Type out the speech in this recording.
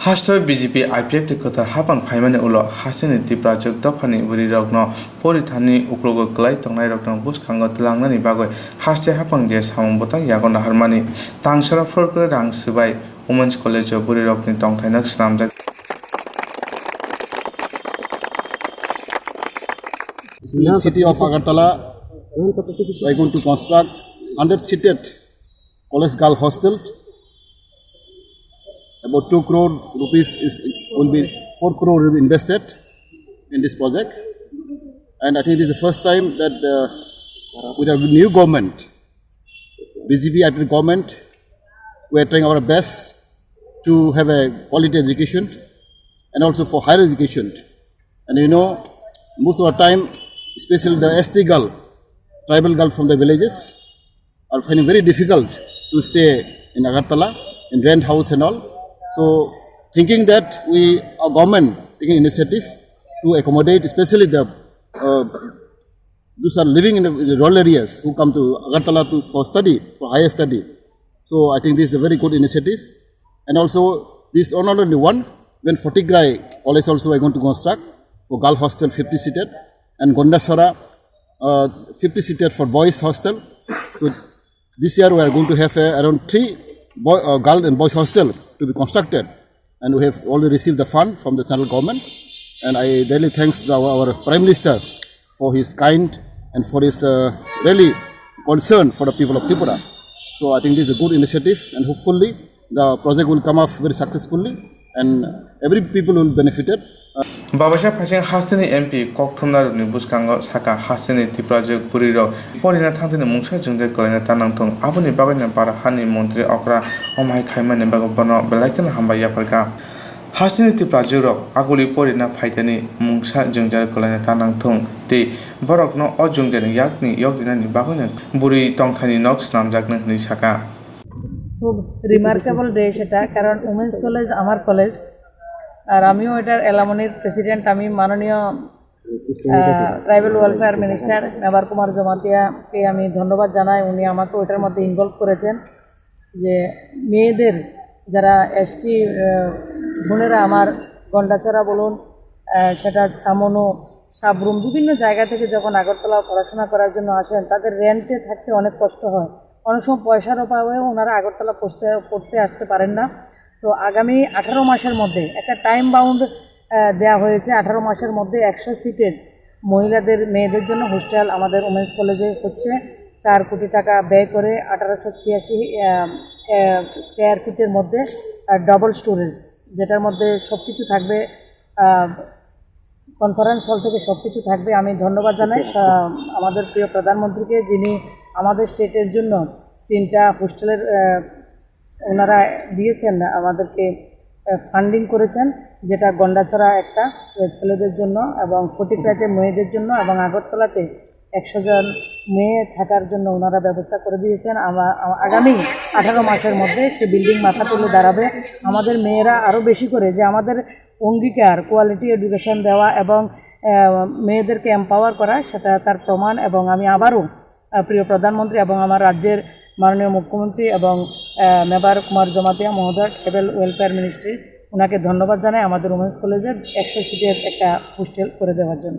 Hashtag BJP IPF dikotar hapang faimani ulo hasini tiprajok dofani buri rokno porithani uklogo klai tongnai rokno buskango tlangnani bagoi hashtag hapang je samung botang yagonda harmani tangsara forkre rang sibai Women's College of buri rokni tongthainak snamjak City of Agartala, we are going to construct 100-seated college girl hostel. About 2 crore rupees will be 4 crore will be invested in this project, and I think this is the first time that with a new government, BJP IPF government, we are trying our best to have a quality education and also for higher education. And you know, most of the time, especially the ST girl, tribal girl from the villages, are finding very difficult to stay in Agartala, in rent house and all. So, thinking that our government taking initiative to accommodate, especially the those are living in the rural areas who come to Agartala for study, for higher study. So, I think this is a very good initiative. And also, this is not only one, when Fotigrai College also are going to construct for girl hostel 50-seated, and Gondasara 50-seated for boys hostel. So, this year we are going to have around 3 girl and boys hostel to be constructed, and we have already received the fund from the central government. And I really thanks our Prime Minister for his kind and for his really concern for the people of Tripura. So I think this is a good initiative, and hopefully the project will come off very successfully, and every people will benefited. Babasha Paching Hastini MP Koktumna Buskango Saka Hastini Tiprajok Puriro Porina Tantan Mungsa Junja Kolina Tanantong Abuni Babana Parahani Montri Okra Omai Kaiman and Bagabano Belakan Hambaya Parka Hastini Tiprajuro Aguli Porina Paitani Mungsa Junja Kolina Tanantong De Borok no Ojunjan Yakni Yogina Bagana Buri Tongtani Nox Namjakna Nisaka. Remarkable day সেটা কারণ women's college আমার college আর আমিও এটার অ্যালামনির president আমি মাননীয় tribal welfare minister Mebar Kumar জমাতিয়াকে আমি ধন্যবাদ জানাই উনি আমাকে ওটার মধ্যে ইনভলভ করেছেন যে মেয়েদের যারা এসটি বোনেরা আমার গন্ডাছড়া বলুন সেটা ছামনো সাবরুম বিভিন্ন জায়গা থেকে যখন আগরতলা পড়াশোনা করার জন্য আসেন তাদের রেন্টে থাকতে অনেক কষ্ট হয় অনেক সময় পয়সার অভাবেও ওনারা আগরতলা পড়তে আসতে পারেন না তো আগামী 18 মাসের মধ্যে একটা টাইম বাউন্ড দেওয়া হয়েছে 18 মাসের মধ্যে 100 সিটের মহিলাদের মেয়েদের জন্য হোস্টেল আমাদের ওমেন্স কলেজে হচ্ছে 4 কোটি টাকা ব্যয় করে 1886 স্কয়ার ফিটের মধ্যে ডাবল স্টোরেজ যেটার মধ্যে সবকিছু থাকবে কনফারেন্স হল থেকে সবকিছু থাকবে আমি ধন্যবাদ জানাই আমাদের প্রিয় প্রধানমন্ত্রীকে যিনি আমাদের স্টেটের জন্য 3টা হোস্টেলের ওনারা দিয়েছেন আমাদেরকে ফান্ডিং করেছেন যেটা গন্ডাছড়া একটা ছেলেদের জন্য এবং ফটিকরাইতে মেয়েদের জন্য এবং আগরতলাতে 100 জন মেয়ে থাকার জন্য ওনারা ব্যবস্থা করে দিয়েছেন আগামী 18 মাসের মধ্যে সে বিল্ডিং মাথা তুলে দাঁড়াবে আমাদের মেয়েরা আরও বেশি করে যে আমাদের অঙ্গীকার কোয়ালিটি এডুকেশন দেওয়া এবং মেয়েদেরকে এম্পাওয়ার করা সেটা তার প্রমাণ এবং আমি আবারও প্রিয় প্রধানমন্ত্রী এবং আমার রাজ্যের মাননীয় মুখ্যমন্ত্রী এবং মেবার কুমার জমাতিয়া মহোদয় ট্রাইবাল ওয়েলফেয়ার মিনিস্ট্রি ওনাকে ধন্যবাদ জানাই আমাদের ওমেন্স কলেজের 100 সিটের একটা হোস্টেল করে দেওয়ার জন্য